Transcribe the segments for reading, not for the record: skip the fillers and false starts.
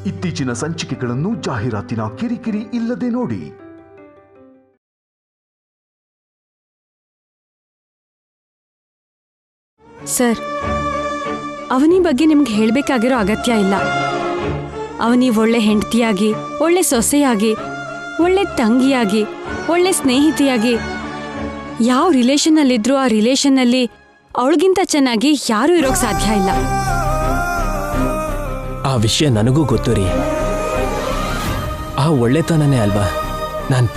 ಇತ್ತೀಚಿನ ಸಂಚಿಕೆಗಳನ್ನು ಜಾಹೀರಾತಿನ ಕಿರಿಕಿರಿ ಇಲ್ಲದೆ ನೋಡಿ. ಸರ್, ಅವನಿ ಬಗ್ಗೆ ನಿಮ್ಗೆ ಹೇಳಬೇಕಾಗಿರೋ ಅಗತ್ಯ ಇಲ್ಲ. ಅವನಿ ಒಳ್ಳೆ ಹೆಂಡತಿಯಾಗಿ, ಒಳ್ಳೆ ಸೊಸೆಯಾಗಿ, ಒಳ್ಳೆ ತಂಗಿಯಾಗಿ, ಒಳ್ಳೆ ಸ್ನೇಹಿತೆಯಾಗಿ ಯಾವ ರಿಲೇಷನ್ನಲ್ಲಿದ್ರೂ ಆ ರಿಲೇಷನ್ನಲ್ಲಿ ಅವಳಿಗಿಂತ ಚೆನ್ನಾಗಿ ಯಾರೂ ಇರೋಕ್ ಸಾಧ್ಯ ಇಲ್ಲ. ಆ ವಿಷಯ ನನಗೂ ಗೊತ್ತು ರೀ. ಆ ಒಳ್ಳೆತನನೇ ಅಲ್ವಾ ನಾನು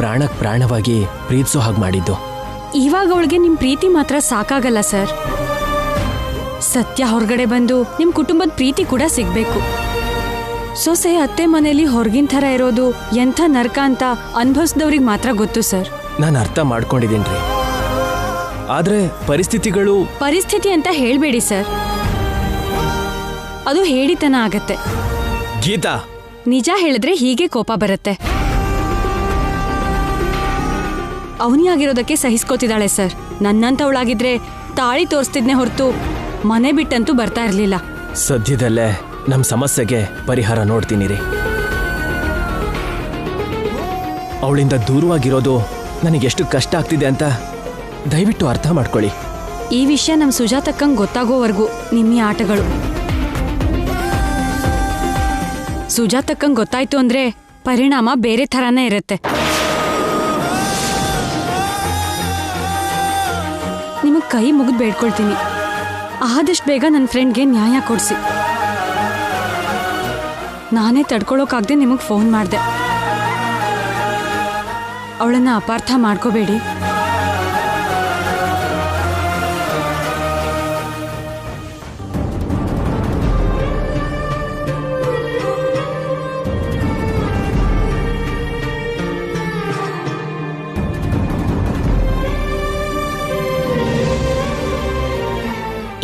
ಪ್ರಾಣವಾಗಿ ಪ್ರೀತಿಸೋ ಹಾಗೆ ಮಾಡಿದ್ದು. ಇವಾಗ ಅವಳಿಗೆ ನಿಮ್ ಪ್ರೀತಿ ಮಾತ್ರ ಸಾಕಾಗಲ್ಲ ಸರ್. ಸತ್ಯ ಹೊರಗಡೆ ಬಂದು ನಿಮ್ ಕುಟುಂಬದ ಪ್ರೀತಿ ಕೂಡ ಸಿಗ್ಬೇಕು. ಸೊಸೆ ಅತ್ತೆ ಮನೇಲಿ ಹೊರಗಿನ ಥರ ಇರೋದು ಎಂಥ ನರಕ ಅಂತ ಅನುಭವಿಸಿದವ್ರಿಗೆ ಮಾತ್ರ ಗೊತ್ತು ಸರ್. ನಾನು ಅರ್ಥ ಮಾಡ್ಕೊಂಡಿದ್ದೀನಿ. ಆದ್ರೆ ಪರಿಸ್ಥಿತಿ ಅಂತ ಹೇಳ್ಬೇಡಿ ಸರ್, ಅದು ಹೇಳಿತನ ಆಗತ್ತೆ. ಗೀತಾ, ನಿಜ ಹೇಳಿದ್ರೆ ಹೀಗೆ ಕೋಪ ಬರುತ್ತೆ. ಅವನಿಯಾಗಿರೋದಕ್ಕೆ ಸಹಿಸ್ಕೋತಿದ್ದಾಳೆ ಸರ್. ನನ್ನಂತವಳಾಗಿದ್ರೆ ತಾಳಿ ತೋರಿಸ್ತಿದ್ನೆ ಹೊರತು ಮನೆ ಬಿಟ್ಟಂತೂ ಬರ್ತಾ ಇರ್ಲಿಲ್ಲ. ಸದ್ಯದಲ್ಲೇ ನಮ್ಮ ಸಮಸ್ಯೆಗೆ ಪರಿಹಾರ ನೋಡ್ತೀನಿ ರೀ. ಅವಳಿಂದ ದೂರವಾಗಿರೋದು ನನಗೆಷ್ಟು ಕಷ್ಟ ಆಗ್ತಿದೆ ಅಂತ ದಯವಿಟ್ಟು ಅರ್ಥ ಮಾಡ್ಕೊಳ್ಳಿ. ಈ ವಿಷಯ ನಮ್ಮ ಸುಜಾತಕ್ಕಂಗೆ ಗೊತ್ತಾಗೋವರೆಗೂ ನಿಮ್ಮ ಆಟಗಳು. ಸುಜಾತಕ್ಕಂಗೆ ಗೊತ್ತಾಯ್ತು ಅಂದ್ರೆ ಪರಿಣಾಮ ಬೇರೆ ಥರನೇ ಇರುತ್ತೆ. ನಿಮಗೆ ಕೈ ಮುಗಿದು ಬೇಡ್ಕೊಳ್ತೀನಿ, ಆದಷ್ಟು ಬೇಗ ನನ್ನ ಫ್ರೆಂಡ್ಗೆ ನ್ಯಾಯ ಕೊಡಿಸಿ. ನಾನೇ ತಡ್ಕೊಳ್ಳೋಕ್ಕಾಗದೆ ನಿಮಗೆ ಫೋನ್ ಮಾಡಿದೆ. ಅವಳನ್ನು ಅಪಾರ್ಥ ಮಾಡ್ಕೋಬೇಡಿ.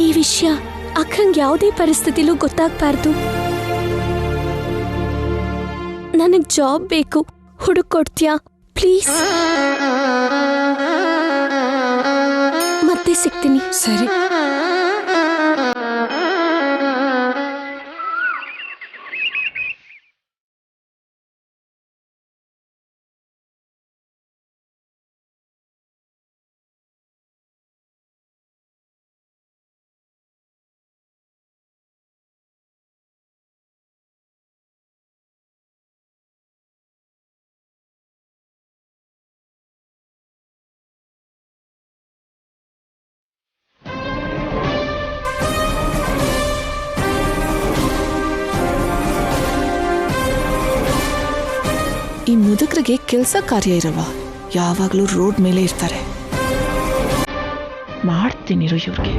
ಈ ವಿಷಯ ಅಕ್ಕಂಗೆ ಯಾವುದೇ ಪರಿಸ್ಥಿತಿಲೂ ಗೊತ್ತಾಗಬಾರ್ದು. ನನಗೆ ಜಾಬ್ ಬೇಕು, ಹುಡುಕೊಡ್ತೀಯಾ ಪ್ಲೀಸ್? ಮತ್ತೆ ಸಿಗ್ತೀನಿ. ಸರಿ. ಈ ಮುದುಕರಿಗೆ ಕೆಲಸ ಕಾರ್ಯ ಇರಲ್ವಾ? ಯಾವಾಗಲೂ ರೋಡ್ ಮೇಲೆ ಇರ್ತಾರೆ. ಮಾಡ್ತೀನಿರು ಇವ್ರಿಗೆ.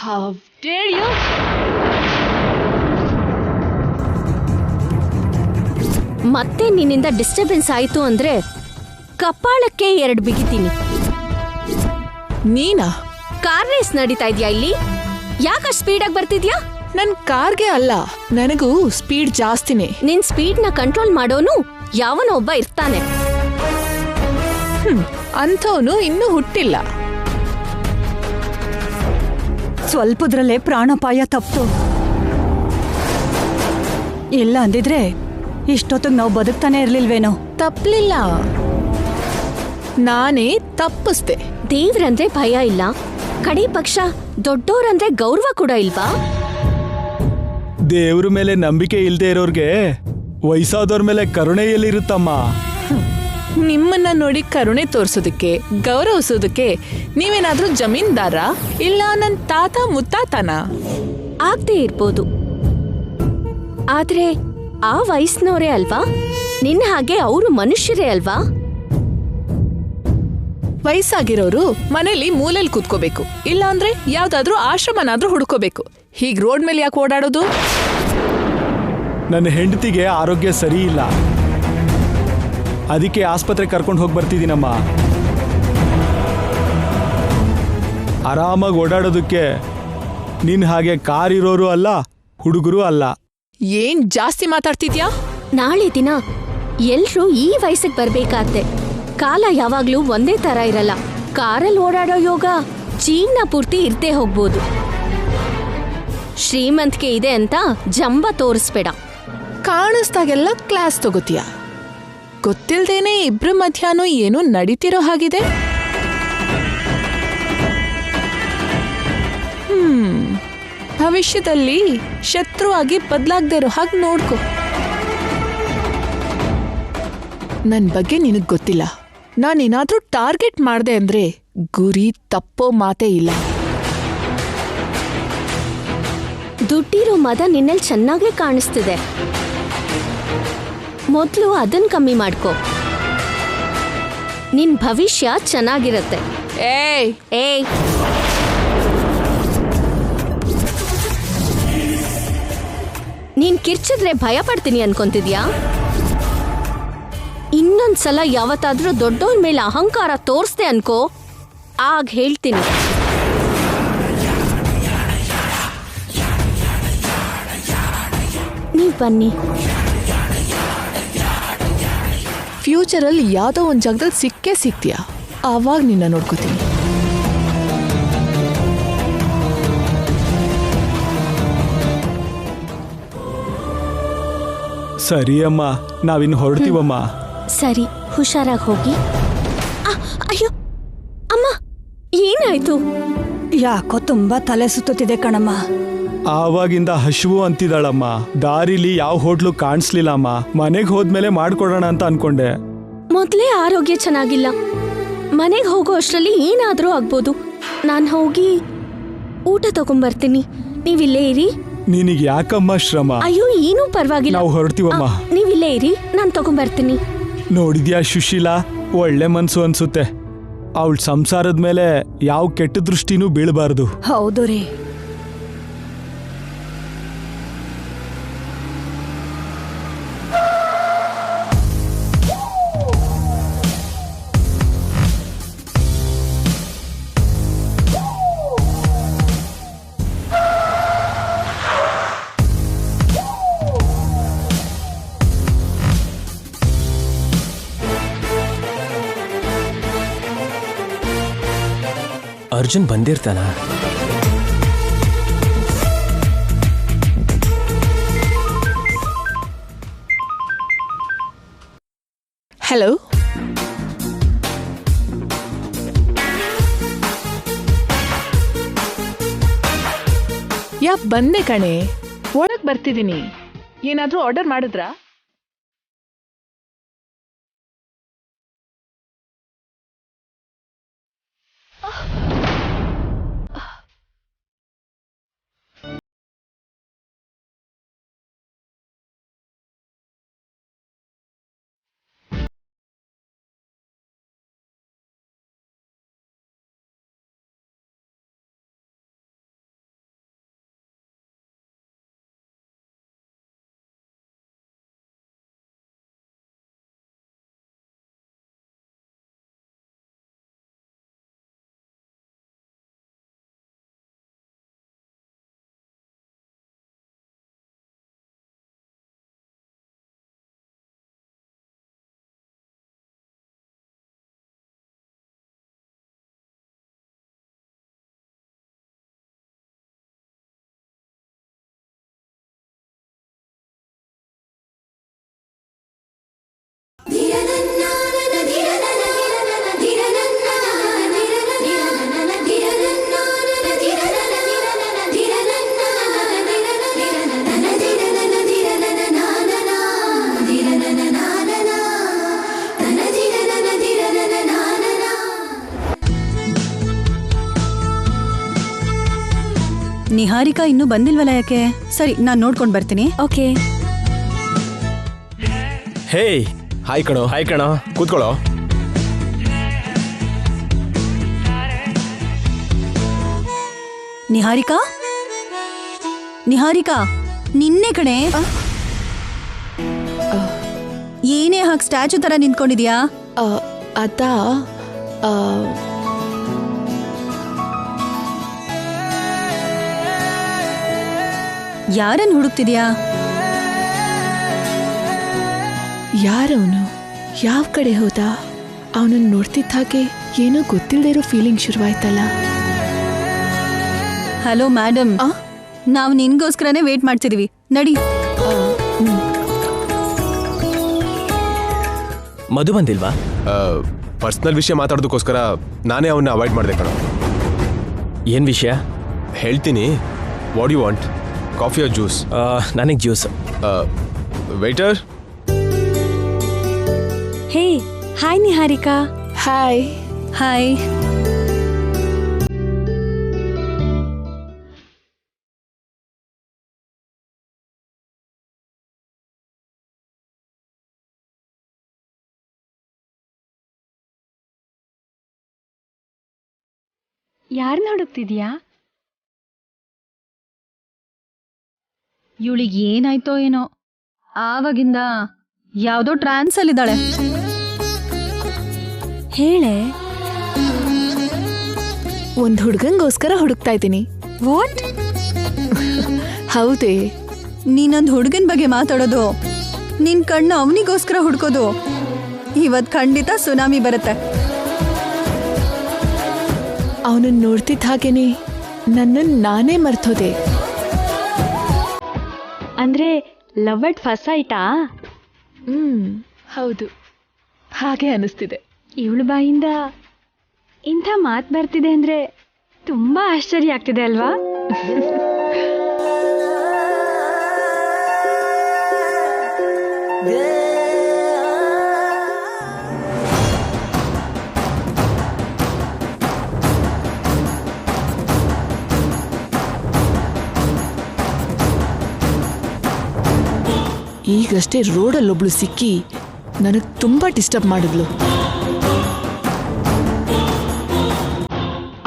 How dare you? ಮತ್ತೆ ನಿನ್ನಿಂದ ಡಿಸ್ಟರ್ಬೆನ್ಸ್ ಆಯಿತು ಅಂದ್ರೆ ಕಪಾಳಕ್ಕೆ 2 ಬಿಗಿತೀನಿ. ನೀನಾ? ಕಾರ್ ರೇಸ್ ನಡೀತಾ ಇದೆಯಾ ಇಲ್ಲಿ? ಯಾಕಷ್ಟು ಸ್ಪೀಡಾಗಿ ಬರ್ತಿದ್ಯಾ? ನನ್ ಕಾರ್ಗೆ ಅಲ್ಲ, ನನಗೂ ಸ್ಪೀಡ್ ಜಾಸ್ತಿನೇ. ನಿನ್ ಸ್ಪೀಡ್ನ ಕಂಟ್ರೋಲ್ ಮಾಡೋನು ಯಾವನೋ ಒಬ್ಬ ಇರ್ತಾನೆ. ಅಂಥವನು ಇನ್ನೂ ಹುಟ್ಟಿಲ್ಲ. ಸ್ವಲ್ಪದ್ರಲ್ಲೇ ಪ್ರಾಣಾಪಾಯ ತಪ್ತು. ಇಲ್ಲ ಅಂದಿದ್ರೆ ಇಷ್ಟೊತ್ತಿಗೆ ನಾವು ಬದುಕ್ತಾನೆ ಇರ್ಲಿಲ್ವೇನೋ. ತಪ್ಪಲಿಲ್ಲ, ನಾನೇ ತಪ್ಪಿಸ್ದೆ. ದೇವ್ರಂದ್ರೆ ಭಯ ಇಲ್ಲ, ಕಡೆ ಪಕ್ಷ ದೊಡ್ಡೋರಂದ್ರೆ ಗೌರವ ಕೂಡ ಇಲ್ವಾ? ದೇವ್ರ ಮೇಲೆ ನಂಬಿಕೆ ಇಲ್ದೇ ಇರೋರ್ಗೆ ವಯಸ್ಸಾದವ್ರ ಮೇಲೆ ಕರುಣೆ ಎಲ್ಲಿರುತ್ತಮ್ಮ? ನಿಮ್ಮನ್ನ ನೋಡಿ ಕರುಣೆ ತೋರ್ಸೋದಕ್ಕೆ ಗೌರವಿಸೋದಕ್ಕೆ ನೀವೇನಾದ್ರೂ ಜಮೀನ್ದಾರ ಇಲ್ಲ ನನ್ನ ತಾತ ಮುತ್ತಾತನ? ಆಗ್ದೇ ಇರ್ಬೋದು, ಆದ್ರೆ ಆ ವಯಸ್ಸಿನವರೇ ಅಲ್ವಾ? ನಿನ್ನ ಹಾಗೆ ಅವರು ಮನುಷ್ಯರೇ ಅಲ್ವಾ? ವಯಸ್ಸಾಗಿರೋರು ಮನೇಲಿ ಮೂಲೆಯಲ್ಲಿ ಕೂತ್ಕೋಬೇಕು, ಇಲ್ಲ ಅಂದ್ರೆ ಯಾವ್ದಾದ್ರೂ ಆಶ್ರಮನಾದ್ರೂ ಹುಡ್ಕೋಬೇಕು. ಹೀಗ್ ರೋಡ್ ಮೇಲೆ ಯಾಕೆ ಓಡಾಡೋದು? ನನ್ನ ಹೆಂಡತಿಗೆ ಆರೋಗ್ಯ ಸರಿ ಇಲ್ಲ, ಅದಕ್ಕೆ ಆಸ್ಪತ್ರೆ ಕರ್ಕೊಂಡು ಹೋಗಿ ಬರ್ತಿದ್ದೀನಮ್ಮ. ಆರಾಮಾಗಿ ಓಡಾಡೋದಕ್ಕೆ ನಿನ್ನ ಹಾಗೆ ಕಾರ್ ಇರೋರು ಅಲ್ಲ, ಹುಡುಗರು ಅಲ್ಲ. ಏನ್ ಜಾಸ್ತಿ ಮಾತಾಡ್ತಿದ್ಯಾ? ನಾಳೆ ದಿನ ಎಲ್ರೂ ಈ ವಯಸ್ಸಿಗೆ ಬರ್ಬೇಕಾತ್ತೆ. ಕಾಲ ಯಾವಾಗ್ಲೂ ಒಂದೇ ತರ ಇರಲ್ಲ. ಕಾರಲ್ಲಿ ಓಡಾಡೋ ಯೋಗ ಜೀವನ ಪೂರ್ತಿ ಇರ್ದೇ ಹೋಗ್ಬೋದು. ಶ್ರೀಮಂತಿಕೆ ಇದೆ ಅಂತ ಜಂಬ ತೋರಿಸ್ಬೇಡ. ಕಾಣಿಸ್ದಾಗೆಲ್ಲ ಕ್ಲಾಸ್ ತಗೋತೀಯ, ಗೊತ್ತಿಲ್ದೇನೆ ಇಬ್ರ ಮಧ್ಯಾಹ್ನ ಏನೋ ನಡೀತಿರೋ ಹಾಗಿದೆ. ಭವಿಷ್ಯದಲ್ಲಿ ಶತ್ರುವಾಗಿ ಬದಲಾಗದೇ ಇರೋ ಹಾಗೆ ನೋಡ್ಕೊ. ನನ್ ಬಗ್ಗೆ ನಿನಗ್ ಗೊತ್ತಿಲ್ಲ, ನಾನೇನಾದ್ರೂ ಟಾರ್ಗೆಟ್ ಮಾಡ್ದೆ ಅಂದ್ರೆ ಗುರಿ ತಪ್ಪೋ ಮಾತೇ ಇಲ್ಲ. ದುಡ್ಡಿರೋ ಮದ ನಿನ್ನಲ್ಲಿ ಚೆನ್ನಾಗೇ ಕಾಣಿಸ್ತಿದೆ. ಮೊದ್ಲು ಅದನ್ ಕಮ್ಮಿ ಮಾಡ್ಕೊ, ನಿನ್ ಭವಿಷ್ಯ ಚೆನ್ನಾಗಿರತ್ತೆ. ಏಯ್ ಏಯ್, ನೀನ್ ಕಿರ್ಚಿದ್ರೆ ಭಯ ಪಡ್ತೀನಿ ಅನ್ಕೊಂತಿದ್ಯಾ? ಇನ್ನೊಂದ್ಸಲ ಯಾವತ್ತಾದ್ರೂ ದೊಡ್ಡೋನ್ ಮೇಲೆ ಅಹಂಕಾರ ತೋರಿಸ್ದೆ ಅನ್ಕೋ, ಆಗ ಹೇಳ್ತೀನಿ. ನೀವ್ ಬನ್ನಿ. ಫ್ಯೂಚರಲ್ಲಿ ಯಾವುದೋ ಒಂದು ಜಾಗದಲ್ಲಿ ಸಿಕ್ಕೇ ಸಿಗ್ತೀಯಾ, ಆವಾಗ ನಿನ್ನ ನೋಡ್ಕೋತೀನಿ. ಸರಿ ಅಮ್ಮ, ನಾವಿನ್ನು ಹೊರಡ್ತೀವಮ್ಮ. ಸರಿ, ಹುಷಾರಾಗಿ ಹೋಗಿ. ಅಯ್ಯೋ ಅಮ್ಮ, ಏನಾಯ್ತು? ಯಾಕೋ ತುಂಬಾ ತಲೆ ಸುತ್ತುತ್ತಿದೆ ಕಣಮ್ಮ. ಆವಾಗಿಂದ ಹಶುವು ಅಂತಿದ್ದಾಳಮ್ಮ. ದಾರಿಲಿ ಯಾವ ಹೋಟ್ಲು ಕಾಣಿಸ್ಲಿಲ್ಲ ಅಮ್ಮ. ಮನೆಗೆ ಹೋದ್ಮೇಲೆ ಮಾಡ್ಕೊಡೋಣ ಅಂತ ಅನ್ಕೊಂಡೆ. ಮೊದ್ಲೇ ಆರೋಗ್ಯ ಚೆನ್ನಾಗಿಲ್ಲ, ಮನೆಗೆ ಹೋಗೋ ಅಷ್ಟರಲ್ಲಿ ಏನಾದ್ರೂ ಆಗ್ಬೋದು. ನಾನು ಹೋಗಿ ಊಟ ತಗೊಂಬರ್ತೀನಿ, ನೀವಿಲ್ಲೇ ಇರಿ. ನಿನಗೆ ಯಾಕಮ್ಮ ಶ್ರಮ? ಅಯ್ಯೋ ಏನೂ ಪರವಾಗಿಲ್ಲ, ನಾವು ಹೊರಡ್ತೀವಮ್ಮ. ನೀವಿಲ್ಲೇ ಇರಿ, ನಾನು ತಗೊಂಬರ್ತೀನಿ. ನೋಡಿದ್ಯಾ ಸುಶೀಲಾ, ಒಳ್ಳೆ ಮನ್ಸು ಅನ್ಸುತ್ತೆ. ಅವಳ ಸಂಸಾರದ ಮೇಲೆ ಯಾವ ಕೆಟ್ಟ ದೃಷ್ಟಿನೂ ಬೀಳಬಾರ್ದು. ಹೌದು ರೀ. ಅರ್ಜುನ್ ಬಂದಿರ್ತಾನ? ಹಲೋ, ಬಂದೆ ಕಣೆ, ಒಳಗ್ ಬರ್ತಿದ್ದೀನಿ. ಏನಾದ್ರೂ ಆರ್ಡರ್ ಮಾಡಿದ್ರಾ? ನಿಹಾರಿಕಾ ಇನ್ನೂ ಬಂದಿಲ್ವಲ್ಲ ಯಾಕೆ? ಸರಿ, ನಾನ್ ನೋಡ್ಕೊಂಡ್ ಬರ್ತೀನಿ. ಓಕೆ. ಹೇ ಹಾಯ್ ಕಣೋ. ಹಾಯ್ ಕಣೋ, ಕೂತ್ಕೊಳ್ಳೋ. ನಿಹಾರಿಕಾ, ನಿಹಾರಿಕಾ, ನಿನ್ನೆ ಕಣೆ. ಏನೇ ಹಾಗೆ ಸ್ಟ್ಯಾಚು ತರ ನಿಂತ್ಕೊಂಡಿದ್ಯಾ? ಅದಾ ಯಾರನ್ನ ಹುಡುಕ್ತಿದ್ಯಾ? ಯಾರವನು? ಯಾವ ಕಡೆ ಹೋದ? ಅವನನ್ನು ನೋಡ್ತಿದ್ದ ಹಾಗೆ ಏನೋ ಗೊತ್ತಿಲ್ಲದೆ ಇರೋ ಫೀಲಿಂಗ್ ಶುರುವಾಯ್ತಲ್ಲ. ಹಲೋ ಮೇಡಮ್, ನಾವು ನಿನ್ಗೋಸ್ಕರನೇ ವೇಟ್ ಮಾಡ್ತಿದೀವಿ. ನಡಿ. ಮಧು ಬಂದಿಲ್ವಾ? ಪರ್ಸ್ನಲ್ ವಿಷಯ ಮಾತಾಡೋದಕ್ಕೋಸ್ಕರ ನಾನೇ ಅವನ್ನ ಅವಾಯ್ಡ್ ಮಾಡಿದೆ ಕಣೋ. ಏನ್ ವಿಷಯ? ಹೇಳ್ತೀನಿ. What you want? Coffee or juice? ನನಗೆ juice. Waiter. Hey, hi Niharika. Hi. Hi. ಯಾರನ್ನ ಹುಡುಕ್ತಿದ್ಯಾ? ಇವಳಿಗೆ ಏನಾಯ್ತೋ ಏನೋ, ಆವಾಗಿಂದ ಯಾವ್ದೋ ಟ್ರಾನ್ಸ್ ಅಲ್ಲಿದ್ದಾಳೆ. ಹೇಳೆ. ಒಂದ್ ಹುಡ್ಗಂಗೋಸ್ಕರ ಹುಡುಕ್ತಾ ಇದ್ದೀನಿ. ವಾಟ್? ಹೌದೇ? ನೀನೊಂದ್ ಹುಡುಗನ್ ಬಗ್ಗೆ ಮಾತಾಡೋದು, ನಿನ್ ಕಣ್ಣು ಅವನಿಗೋಸ್ಕರ ಹುಡ್ಕೋದು, ಇವತ್ ಖಂಡಿತ ಸುನಾಮಿ ಬರುತ್ತೆ. ಅವನನ್ನು ನೋಡ್ತಿದ್ದ ಹಾಗೇನೆ ನನ್ನನ್ನು ನಾನೇ ಮರ್ತೋದೆ. ಅಂದ್ರೆ ಲವ್ ಅಟ್ ಫಸ್ಟ್ ಸೈಟಾ? ಹೌದು, ಹಾಗೆ ಅನಿಸ್ತಿದೆ. ಇವಳು ಬಾಯಿಂದ ಇಂಥ ಮಾತು ಬರ್ತಿದೆ ಅಂದ್ರೆ ತುಂಬಾ ಆಶ್ಚರ್ಯ ಆಗ್ತಿದೆ ಅಲ್ವಾ? ಈಗಷ್ಟೇ ರೋಡಲ್ಲೊಬ್ಳು ಸಿಕ್ಕಿ ನನಗೆ ತುಂಬಾ ಡಿಸ್ಟರ್ಬ್ ಮಾಡಿದ್ಲು.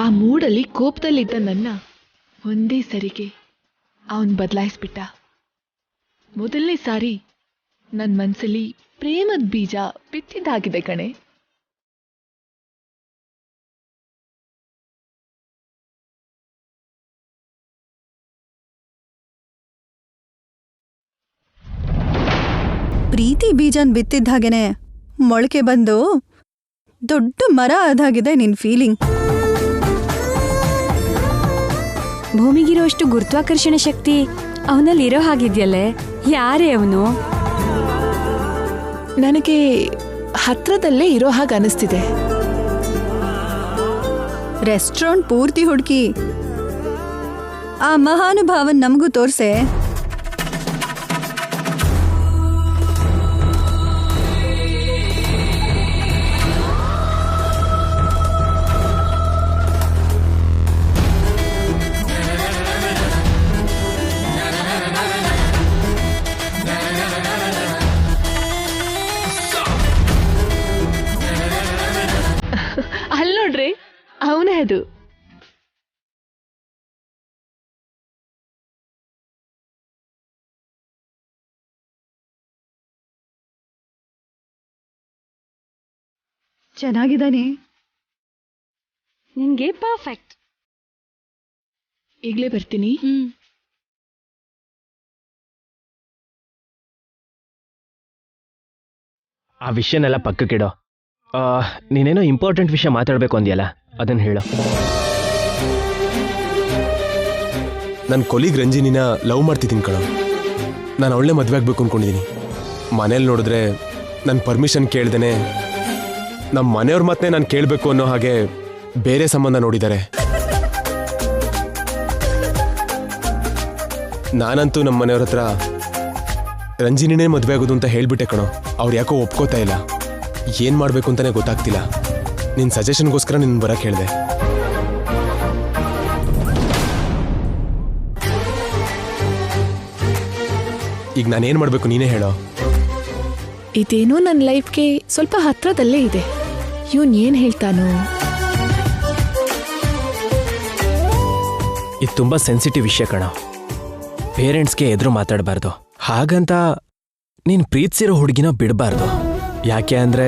ಆ ಮೂಡಲ್ಲಿ ಕೋಪದಲ್ಲಿದ್ದ ನನ್ನ ಒಂದೇ ಸರಿಗೆ ಅವನ್ ಬದಲಾಯಿಸ್ಬಿಟ್ಟ. ಮೊದಲನೇ ಸಾರಿ ನನ್ನ ಮನಸ್ಸಲ್ಲಿ ಪ್ರೇಮದ ಬೀಜ ಬಿತ್ತಿದ್ದಾಗಿದೆ ಕಣೆ. ಪ್ರೀತಿ ಬೀಜನ್ ಬಿತ್ತಿದ್ದ ಹಾಗೇನೆ ಮೊಳಕೆ ಬಂದು ದೊಡ್ಡ ಮರ ಆದಾಗಿದೆ ನಿನ್ ಫೀಲಿಂಗ್. ಭೂಮಿಗಿರೋಷ್ಟು ಗುರುತ್ವಾಕರ್ಷಣ ಶಕ್ತಿ ಅವನಲ್ಲಿ ಇರೋ ಹಾಗಿದ್ಯಲ್ಲೇ. ಯಾರೇ ಅವನು? ನನಗೆ ಹತ್ರದಲ್ಲೇ ಇರೋ ಹಾಗೆ ಅನಿಸ್ತಿದೆ. ರೆಸ್ಟೋರೆಂಟ್ ಪೂರ್ತಿ ಹುಡುಕಿ ಆ ಮಹಾನುಭಾವನ್ ನಮಗೂ ತೋರ್ಸೆ. ಅಲ್ಲಿ ನೋಡ್ರಿ, ಅವನೇ ಅದು. ಚೆನ್ನಾಗಿದ್ದಾನೆ. ನಿನ್ಗೆ ಪರ್ಫೆಕ್ಟ್. ಈಗಲೇ ಬರ್ತೀನಿ. ಆ ವಿಷಯನೆಲ್ಲ ಪಕ್ಕಕ್ಕಿಡೋ. ನೀನೇನೋ ಇಂಪಾರ್ಟೆಂಟ್ ವಿಷಯ ಮಾತಾಡಬೇಕು ಅಂದ್ಯಲ್ಲ, ಅದನ್ನು ಹೇಳು. ನನ್ನ ಕೊಲೀಗ್ ರಂಜಿನಿನ ಲವ್ ಮಾಡ್ತಿದ್ದೀನಿ ಕಣೋ. ನಾನು ಅವಳನ್ನೇ ಮದುವೆ ಆಗಬೇಕು ಅಂದ್ಕೊಂಡಿದ್ದೀನಿ. ಮನೇಲಿ ನೋಡಿದ್ರೆ ನನ್ನ ಪರ್ಮಿಷನ್ ಕೇಳ್ದೇನೆ ನಮ್ಮ ಮನೆಯವ್ರ ಮಾತನ್ನೇ ನಾನು ಕೇಳಬೇಕು ಅನ್ನೋ ಹಾಗೆ ಬೇರೆ ಸಂಬಂಧ ನೋಡಿದ್ದಾರೆ. ನಾನಂತೂ ನಮ್ಮ ಮನೆಯವ್ರ ಹತ್ರ ರಂಜಿನಿನೇ ಮದುವೆ ಆಗೋದು ಅಂತ ಹೇಳ್ಬಿಟ್ಟೆ ಕಣೋ. ಅವ್ರು ಯಾಕೋ ಒಪ್ಕೋತಾ ಇಲ್ಲ. ಏನು ಮಾಡಬೇಕು ಅಂತಲೇ ಗೊತ್ತಾಗ್ತಿಲ್ಲ. ನಿನ್ನ ಸಜೆಷನ್ಗೋಸ್ಕರ ನಿನ್ನ ಬರೋಕ್ಕೆ ಹೇಳಿದೆ. ಈಗ ನಾನೇನ್ ಮಾಡ್ಬೇಕು ನೀನೇ ಹೇಳೋ. ಇದೇನೋ ನನ್ನ ಲೈಫ್ಗೆ ಸ್ವಲ್ಪ ಹತ್ರದಲ್ಲೇ ಇದೆ. ಇವನ್ ಏನ್ ಹೇಳ್ತಾನೋ? ಇದು ತುಂಬಾ ಸೆನ್ಸಿಟಿವ್ ವಿಷಯ ಕಣ. ಪೇರೆಂಟ್ಸ್ಗೆ ಎದುರು ಮಾತಾಡಬಾರ್ದು. ಹಾಗಂತ ನೀನ್ ಪ್ರೀತಿಸಿರೋ ಹುಡುಗಿನ ಬಿಡಬಾರ್ದು. ಯಾಕೆ ಅಂದ್ರೆ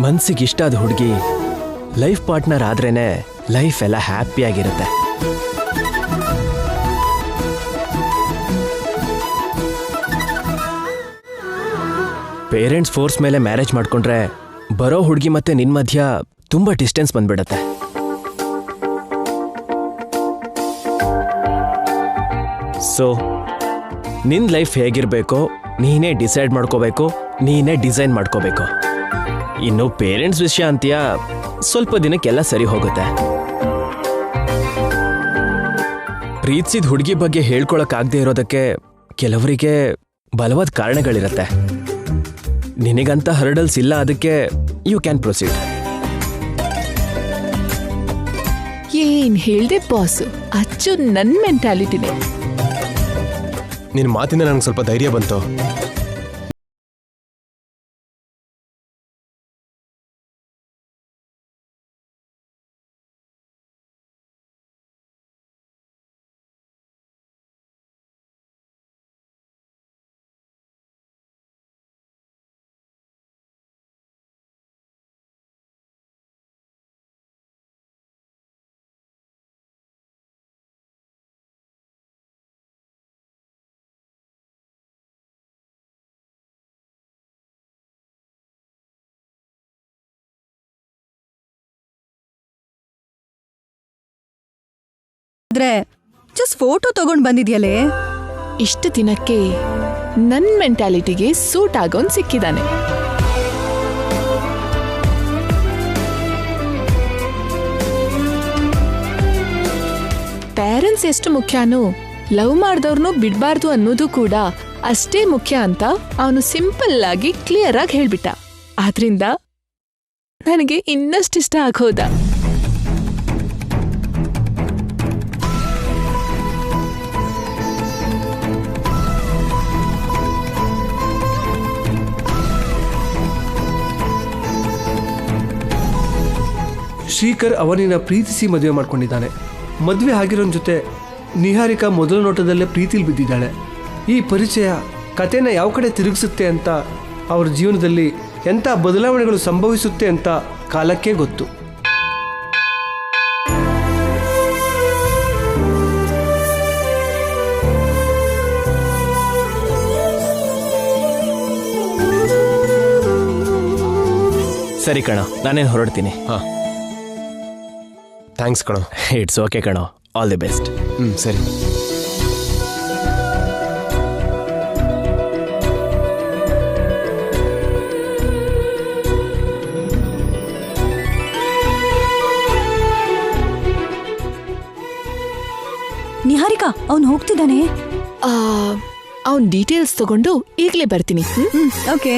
ಮನ್ಸಿಗೆ ಇಷ್ಟ ಆದ ಹುಡುಗಿ ಲೈಫ್ ಪಾರ್ಟ್ನರ್ ಆದ್ರೇನೆ ಲೈಫ್ ಎಲ್ಲ ಹ್ಯಾಪಿಯಾಗಿರುತ್ತೆ. ಪೇರೆಂಟ್ಸ್ ಫೋರ್ಸ್ ಮೇಲೆ ಮ್ಯಾರೇಜ್ ಮಾಡ್ಕೊಂಡ್ರೆ ಬರೋ ಹುಡುಗಿ ಮತ್ತೆ ನಿನ್ ಮಧ್ಯ ತುಂಬಾ ಡಿಸ್ಟೆನ್ಸ್ ಬಂದ್ಬಿಡತ್ತೆ. ಸೊ ನಿನ್ ಲೈಫ್ ಹೇಗಿರ್ಬೇಕೋ ನೀನೇ ಡಿಸೈಡ್ ಮಾಡ್ಕೋಬೇಕು, ನೀನೇ ಡಿಸೈನ್ ಮಾಡ್ಕೋಬೇಕು. ಇನ್ನು ಪೇರೆಂಟ್ಸ್ ವಿಷಯ ಅಂತೀಯ, ಸ್ವಲ್ಪ ದಿನಕ್ಕೆಲ್ಲ ಸರಿ ಹೋಗುತ್ತೆ. ಪ್ರೀತಿಸಿದ ಹುಡುಗಿ ಬಗ್ಗೆ ಹೇಳ್ಕೊಳಕ್ಕಾಗದೆ ಇರೋದಕ್ಕೆ ಕೆಲವರಿಗೆ ಬಲವಾದ ಕಾರಣಗಳಿರತ್ತೆ. ನಿನಗಂತ ಹರ್ಡಲ್ಸ್ ಇಲ್ಲ, ಅದಕ್ಕೆ ಯು ಕ್ಯಾನ್ ಪ್ರೊಸೀಡ್. ಏನ್ ಹೇಳ್ದೆ ಬಾಸು, ಅಚ್ಚು ನನ್ ಮೆಂಟಾಲಿಟಿನೇ. ನಿನ್ನ ಮಾತಿಂದ ನನಗೆ ಸ್ವಲ್ಪ ಧೈರ್ಯ ಬಂತು. ಆದ್ರೆ ಜಸ್ಟ್ ಫೋಟೋ ತಗೊಂಡ್ ಬಂದಿದ್ಯಲೇ. ಇಷ್ಟು ದಿನಕ್ಕೆ ನನ್ ಮೆಂಟಾಲಿಟಿಗೆ ಸೂಟ್ ಆಗೋನ್ ಸಿಕ್ಕಿದಾನೆ. ಪೇರೆಂಟ್ಸ್ ಎಷ್ಟು ಮುಖ್ಯನೋ ಲವ್ ಮಾಡ್ದವ್ರನ್ನೂ ಬಿಡ್ಬಾರ್ದು ಅನ್ನೋದು ಕೂಡ ಅಷ್ಟೇ ಮುಖ್ಯ ಅಂತ ಅವನು ಸಿಂಪಲ್ ಆಗಿ ಕ್ಲಿಯರ್ ಆಗಿ ಹೇಳ್ಬಿಟ್ಟ. ಆದ್ರಿಂದ ನನಗೆ ಇನ್ನಷ್ಟಿಷ್ಟ ಆಗೋದ. ಶ್ರೀಕರ್ ಅವನಿನ ಪ್ರೀತಿಸಿ ಮದುವೆ ಮಾಡ್ಕೊಂಡಿದ್ದಾನೆ. ಮದುವೆ ಆಗಿರೋನ್ ಜೊತೆ ನಿಹಾರಿಕಾ ಮೊದಲ ನೋಟದಲ್ಲೇ ಪ್ರೀತಿಲಿ ಬಿದ್ದಿದ್ದಾಳೆ. ಈ ಪರಿಚಯ ಕಥೆನ ಯಾವ ಕಡೆ ತಿರುಗಿಸುತ್ತೆ ಅಂತ, ಅವ್ರ ಜೀವನದಲ್ಲಿ ಎಂಥ ಬದಲಾವಣೆಗಳು ಸಂಭವಿಸುತ್ತೆ ಅಂತ ಕಾಲಕ್ಕೆ ಗೊತ್ತು. ಸರಿ ಕಣೋ, ನಾನೇನು ಹೊರಡ್ತೀನಿ. ಹಾಂ, ಥ್ಯಾಂಕ್ಸ್ ಕಣೋ. ಇಟ್ಸ್ ಓಕೆ ಕಣೋ, ಆಲ್ ದಿ ಬೆಸ್ಟ್. ಸರಿ. ನಿಹಾರಿಕಾ ಅವ್ನು ಹೋಗ್ತಿದ್ದಾನೆ. ಅವನ್ ಡೀಟೇಲ್ಸ್ ತಗೊಂಡು ಈಗ್ಲೇ ಬರ್ತೀನಿ. Okay.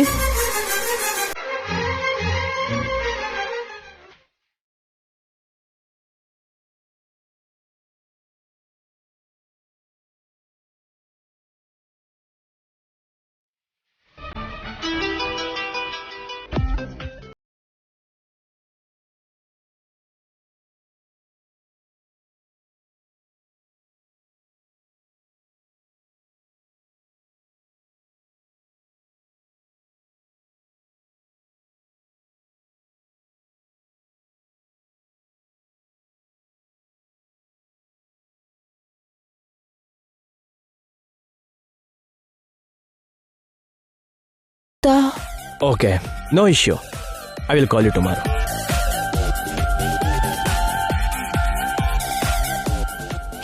Okay, no issue. I will call you tomorrow.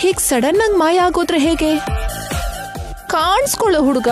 ಹೀಗ್ ಸಡನ್ ಆಗಿ ಮಾಯ ಆಗೋದ್ರೆ ಹೇಗೆ? ಕಾಣಿಸ್ಕೊಳ್ಳೋ ಹುಡುಗ.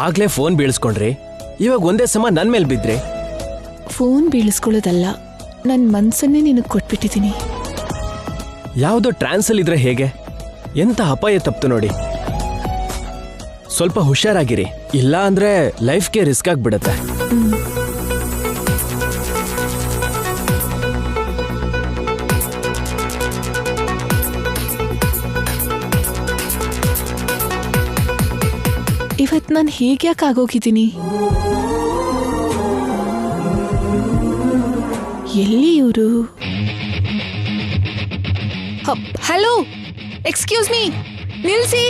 ಆಗ್ಲೇ ಫೋನ್ ಬೀಳಿಸ್ಕೊಂಡ್ರಿ, ಇವಾಗ ಒಂದೇ ಸಮ ನನ್ ಮೇಲೆ ಬಿದ್ರಿ. ಫೋನ್ ಬೀಳಿಸ್ಕೊಳ್ಳೋದಲ್ಲ, ನನ್ನ ಮನ್ಸನ್ನೇ ನಿನಗೆ ಕೊಟ್ಬಿಟ್ಟಿದ್ದೀನಿ. ಯಾವುದೋ ಟ್ರಾನ್ಸಲ್ ಇದ್ರೆ ಹೇಗೆ? ಎಂತ ಅಪಾಯ ತಪ್ತು ನೋಡಿ. ಸ್ವಲ್ಪ ಹುಷಾರಾಗಿರಿ, ಇಲ್ಲ ಅಂದ್ರೆ ಲೈಫ್ಗೆ ರಿಸ್ಕ್ ಆಗ್ಬಿಡತ್ತೆ. ಇವತ್ತು ನಾನು ಹೇಗ್ಯಾಕೆ ಆಗೋಗಿದ್ದೀನಿ? ಎಲ್ಲಿ ಇವರು? ಹಲೋ, ಎಕ್ಸ್ಕ್ಯೂಸ್ ಮೀ, ನಿಲ್ಸಿ.